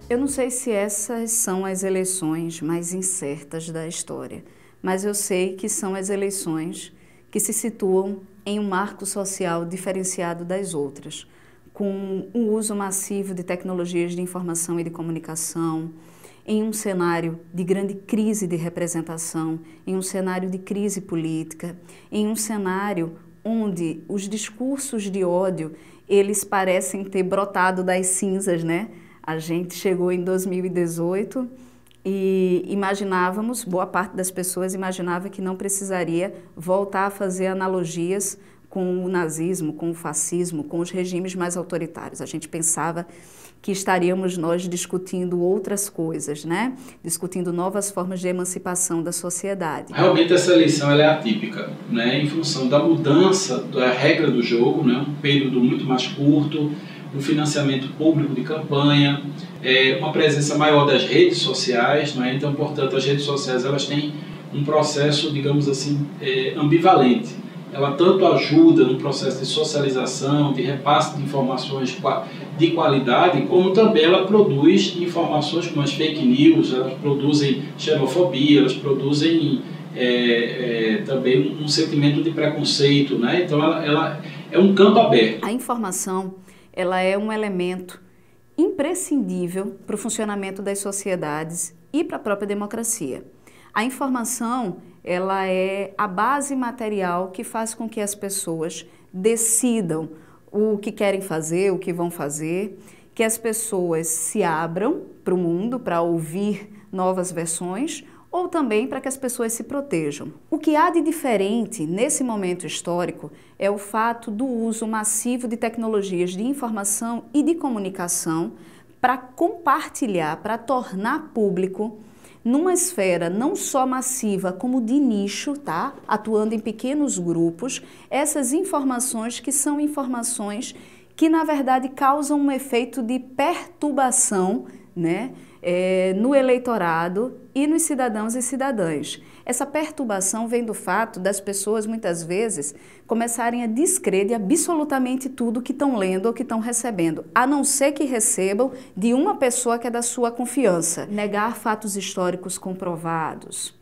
Eu não sei se essas são as eleições mais incertas da história, mas eu sei que são as eleições que se situam em um marco social diferenciado das outras, com o uso massivo de tecnologias de informação e de comunicação, em um cenário de grande crise de representação, em um cenário de crise política, em um cenário onde os discursos de ódio, eles parecem ter brotado das cinzas, né? A gente chegou em 2018 e imaginávamos, boa parte das pessoas imaginava que não precisaria voltar a fazer analogias com o nazismo, com o fascismo, com os regimes mais autoritários. A gente pensava que estaríamos nós discutindo outras coisas, né? Discutindo novas formas de emancipação da sociedade. Realmente essa eleição ela é atípica, né? Em função da mudança da regra do jogo, né? Um período muito mais curto, um financiamento público de campanha, uma presença maior das redes sociais, né? Então, portanto, as redes sociais elas têm um processo, digamos assim, ambivalente. Ela tanto ajuda no processo de socialização, de repasse de informações de qualidade, como também ela produz informações como as fake news, elas produzem xenofobia, elas produzem também um sentimento de preconceito, né? Então ela é um campo aberto. A informação ela é um elemento imprescindível para o funcionamento das sociedades e para a própria democracia. A informação ela é a base material que faz com que as pessoas decidam o que querem fazer, o que vão fazer, que as pessoas se abram para o mundo, para ouvir novas versões, ou também para que as pessoas se protejam. O que há de diferente nesse momento histórico é o fato do uso massivo de tecnologias de informação e de comunicação para compartilhar, para tornar público numa esfera não só massiva como de nicho, tá? Atuando em pequenos grupos, essas informações que são informações que na verdade causam um efeito de perturbação, né? No eleitorado e nos cidadãos e cidadãs. Essa perturbação vem do fato das pessoas muitas vezes começarem a descrer de absolutamente tudo que estão lendo ou que estão recebendo, a não ser que recebam de uma pessoa que é da sua confiança. Negar fatos históricos comprovados,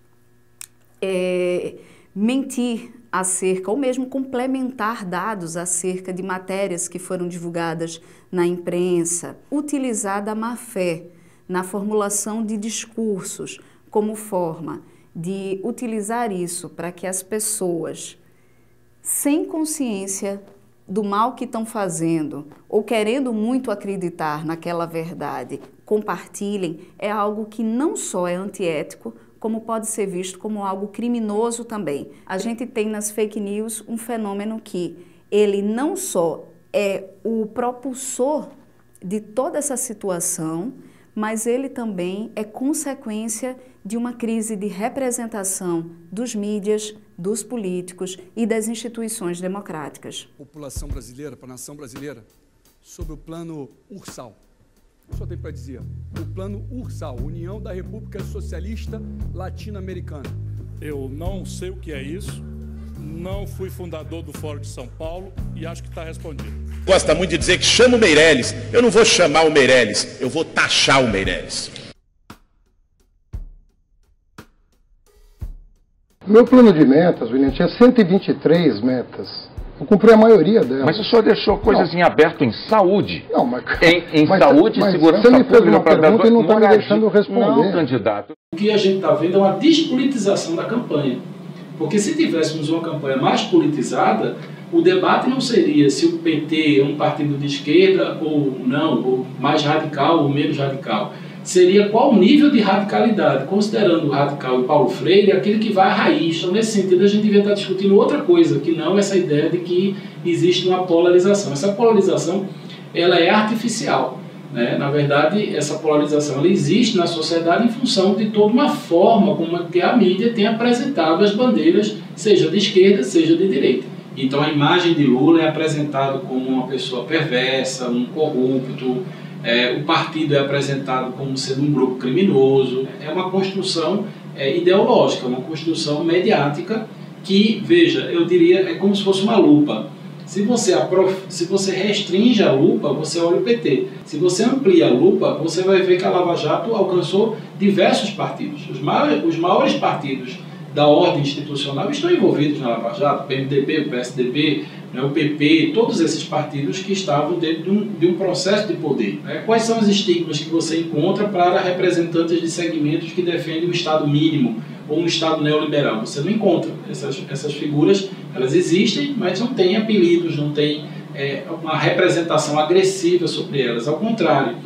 mentir acerca, ou mesmo complementar dados acerca de matérias que foram divulgadas na imprensa, utilizar da má-fé na formulação de discursos como forma de utilizar isso para que as pessoas, sem consciência do mal que estão fazendo ou querendo muito acreditar naquela verdade, compartilhem, é algo que não só é antiético, como pode ser visto como algo criminoso também. A gente tem nas fake news um fenômeno que ele não só é o propulsor de toda essa situação, mas ele também é consequência de uma crise de representação dos mídias, dos políticos e das instituições democráticas. População brasileira, para a nação brasileira, sobre o plano Ursal. Só tem para dizer, o plano Ursal, União da República Socialista Latino-Americana. Eu não sei o que é isso, não fui fundador do Fórum de São Paulo e acho que está respondido. Gosta muito de dizer que chama o Meirelles. Eu não vou chamar o Meirelles, eu vou taxar o Meirelles. Meu plano de metas, William, tinha 123 metas. Eu cumpri a maioria delas. Mas o senhor deixou coisas em aberto em saúde. Não, mas... Em saúde e segurança pública. Você me fez uma pergunta e não está me deixando responder. Não, candidato. O que a gente está vendo é uma despolitização da campanha. Porque se tivéssemos uma campanha mais politizada, o debate não seria se o PT é um partido de esquerda ou não, ou mais radical ou menos radical. Seria qual o nível de radicalidade, considerando o radical e Paulo Freire, aquele que vai à raiz. Então, nesse sentido, a gente devia estar discutindo outra coisa, que não essa ideia de que existe uma polarização. Essa polarização ela é artificial, né? Na verdade, essa polarização ela existe na sociedade em função de toda uma forma como que a mídia tem apresentado as bandeiras, seja de esquerda, seja de direita. Então, a imagem de Lula é apresentada como uma pessoa perversa, um corrupto. O partido é apresentado como sendo um grupo criminoso. É uma construção ideológica, uma construção mediática que, veja, eu diria, é como se fosse uma lupa. Se você restringe a lupa, você olha o PT. Se você amplia a lupa, você vai ver que a Lava Jato alcançou diversos partidos. Os maiores partidos da ordem institucional estão envolvidos na Lava Jato, o PMDB, o PSDB, né, o PP, todos esses partidos que estavam dentro de um processo de poder. Né? Quais são os estigmas que você encontra para representantes de segmentos que defendem o Estado mínimo ou um Estado neoliberal? Você não encontra. Essas figuras, elas existem, mas não têm apelidos, não tem uma representação agressiva sobre elas. Ao contrário,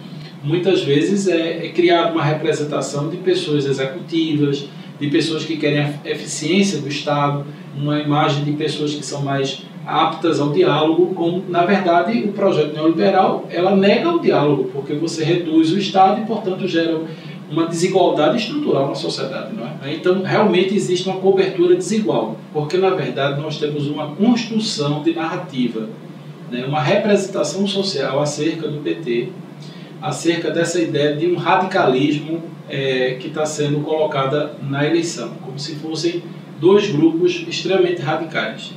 muitas vezes é criada uma representação de pessoas executivas, de pessoas que querem a eficiência do Estado, uma imagem de pessoas que são mais aptas ao diálogo, como, na verdade, o projeto neoliberal, ela nega o diálogo, porque você reduz o Estado e, portanto, gera uma desigualdade estrutural na sociedade. Não é? Então, realmente existe uma cobertura desigual, porque, na verdade, nós temos uma construção de narrativa, né? Uma representação social acerca do PT, acerca dessa ideia de um radicalismo que está sendo colocada na eleição, como se fossem dois grupos extremamente radicais.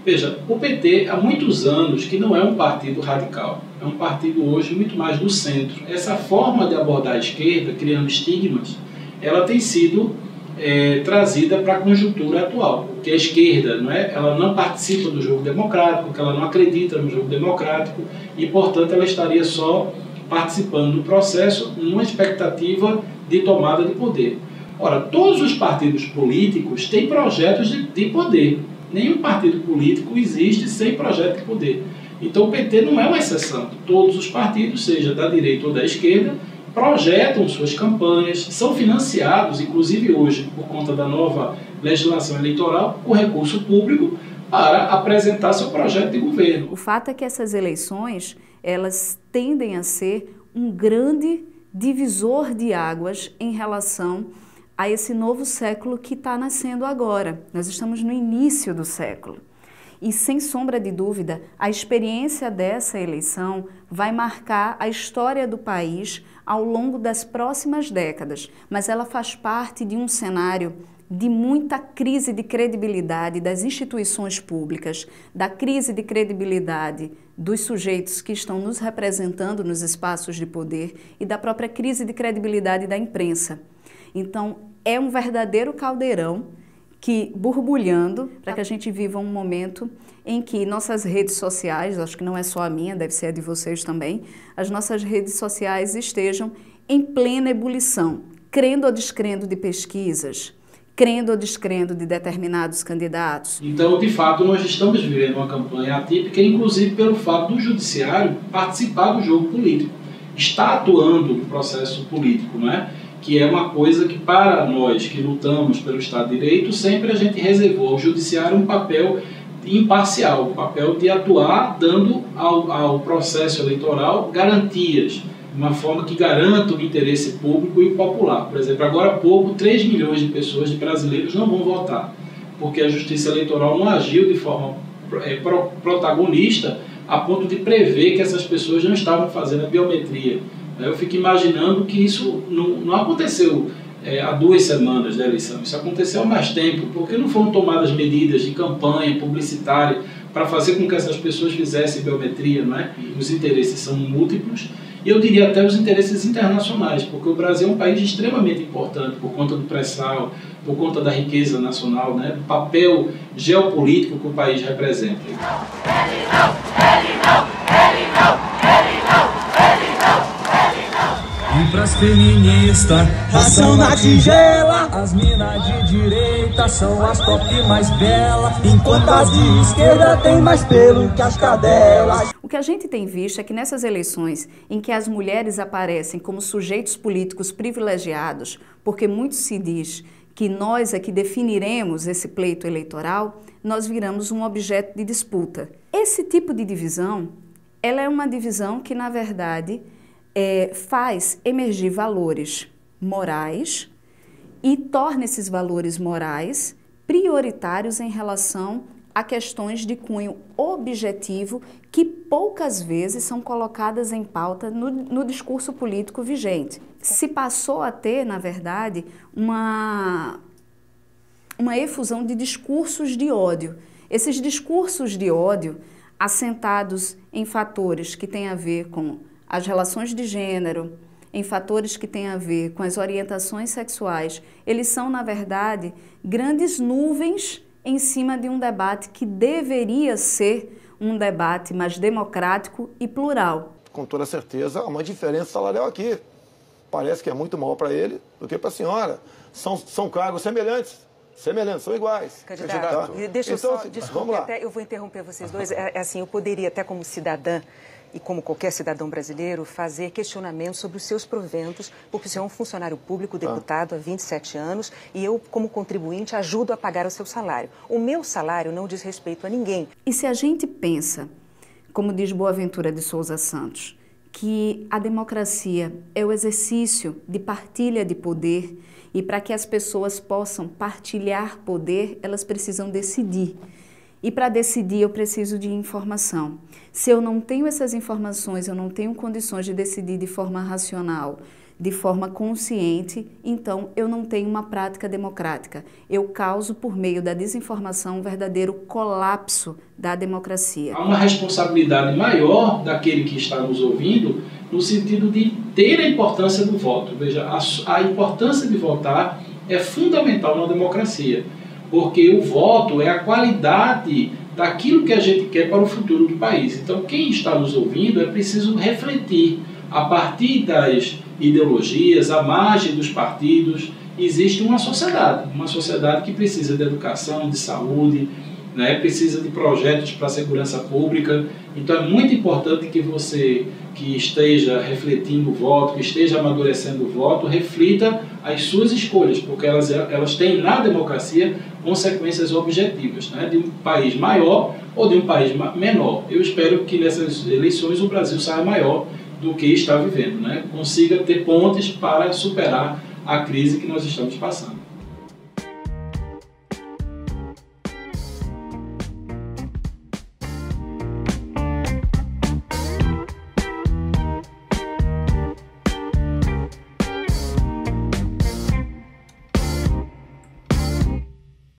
Veja, o PT há muitos anos que não é um partido radical, é um partido hoje muito mais do centro. Essa forma de abordar a esquerda, criando estigmas, ela tem sido trazida para a conjuntura atual, porque a esquerda ela não participa do jogo democrático, porque ela não acredita no jogo democrático e, portanto, ela estaria só participando do processo numa expectativa de tomada de poder. Ora, todos os partidos políticos têm projetos de poder. Nenhum partido político existe sem projeto de poder. Então o PT não é uma exceção. Todos os partidos, seja da direita ou da esquerda, projetam suas campanhas, são financiados, inclusive hoje, por conta da nova legislação eleitoral, com recurso público para apresentar seu projeto de governo. O fato é que essas eleições, elas tendem a ser um grande divisor de águas em relação a esse novo século que está nascendo agora. Nós estamos no início do século. E, sem sombra de dúvida, a experiência dessa eleição vai marcar a história do país ao longo das próximas décadas, mas ela faz parte de um cenário de muita crise de credibilidade das instituições públicas, da crise de credibilidade dos sujeitos que estão nos representando nos espaços de poder e da própria crise de credibilidade da imprensa. Então, é um verdadeiro caldeirão que, borbulhando, para que a gente viva um momento em que nossas redes sociais, acho que não é só a minha, deve ser a de vocês também, as nossas redes sociais estejam em plena ebulição, crendo ou descrendo de pesquisas, crendo ou descrendo de determinados candidatos. Então, de fato, nós estamos vivendo uma campanha atípica, inclusive pelo fato do judiciário participar do jogo político, está atuando no processo político, não é? Que é uma coisa que, para nós que lutamos pelo Estado de Direito, sempre a gente reservou ao judiciário um papel imparcial, um papel de atuar dando ao processo eleitoral garantias, de uma forma que garanta o interesse público e popular. Por exemplo, agora há pouco, 3 milhões de pessoas, de brasileiros, não vão votar, porque a Justiça Eleitoral não agiu de forma protagonista a ponto de prever que essas pessoas não estavam fazendo a biometria. Eu fico imaginando que isso não aconteceu há 2 semanas da eleição, isso aconteceu há mais tempo, porque não foram tomadas medidas de campanha publicitária para fazer com que essas pessoas fizessem biometria, não é? Os interesses são múltiplos, e eu diria até os interesses internacionais, porque o Brasil é um país extremamente importante por conta do pré-sal, por conta da riqueza nacional, né? Do papel geopolítico que o país representa. E pras feministas, ração na tigela. As minas de direita são as top mais belas, enquanto as de esquerda tem mais pelo que as cadelas. O que a gente tem visto é que nessas eleições em que as mulheres aparecem como sujeitos políticos privilegiados, porque muito se diz que nós é que definiremos esse pleito eleitoral, nós viramos um objeto de disputa. Esse tipo de divisão, ela é uma divisão que, na verdade, faz emergir valores morais e torna esses valores morais prioritários em relação a questões de cunho objetivo que poucas vezes são colocadas em pauta no discurso político vigente. Se passou a ter, na verdade, uma efusão de discursos de ódio. Esses discursos de ódio assentados em fatores que têm a ver com as relações de gênero, em fatores que têm a ver com as orientações sexuais, eles são, na verdade, grandes nuvens em cima de um debate que deveria ser um debate mais democrático e plural. Com toda certeza, há uma diferença salarial aqui. Parece que é muito maior para ele do que para a senhora. São cargos semelhantes, são iguais. Candidato, deixa eu então, só, desculpe, até eu vou interromper vocês dois. Assim, eu poderia até como cidadã e como qualquer cidadão brasileiro, fazer questionamentos sobre os seus proventos, porque você é um funcionário público, deputado há 27 anos, e eu, como contribuinte, ajudo a pagar o seu salário. O meu salário não diz respeito a ninguém. E se a gente pensa, como diz Boaventura de Souza Santos, que a democracia é o exercício de partilha de poder, e para que as pessoas possam partilhar poder, elas precisam decidir. E para decidir eu preciso de informação. Se eu não tenho essas informações, eu não tenho condições de decidir de forma racional, de forma consciente, então eu não tenho uma prática democrática. Eu causo, por meio da desinformação, um verdadeiro colapso da democracia. Há uma responsabilidade maior daquele que está nos ouvindo, no sentido de ter a importância do voto. Veja, a importância de votar é fundamental na democracia, porque o voto é a qualidade daquilo que a gente quer para o futuro do país. Então, quem está nos ouvindo é preciso refletir. A partir das ideologias, à margem dos partidos, existe uma sociedade que precisa de educação, de saúde, né? Precisa de projetos para a segurança pública. Então, é muito importante que você que esteja refletindo o voto, que esteja amadurecendo o voto, reflita as suas escolhas, porque elas têm na democracia consequências objetivas, né? De um país maior ou de um país menor. Eu espero que nessas eleições o Brasil saia maior do que está vivendo, né? Consiga ter pontes para superar a crise que nós estamos passando.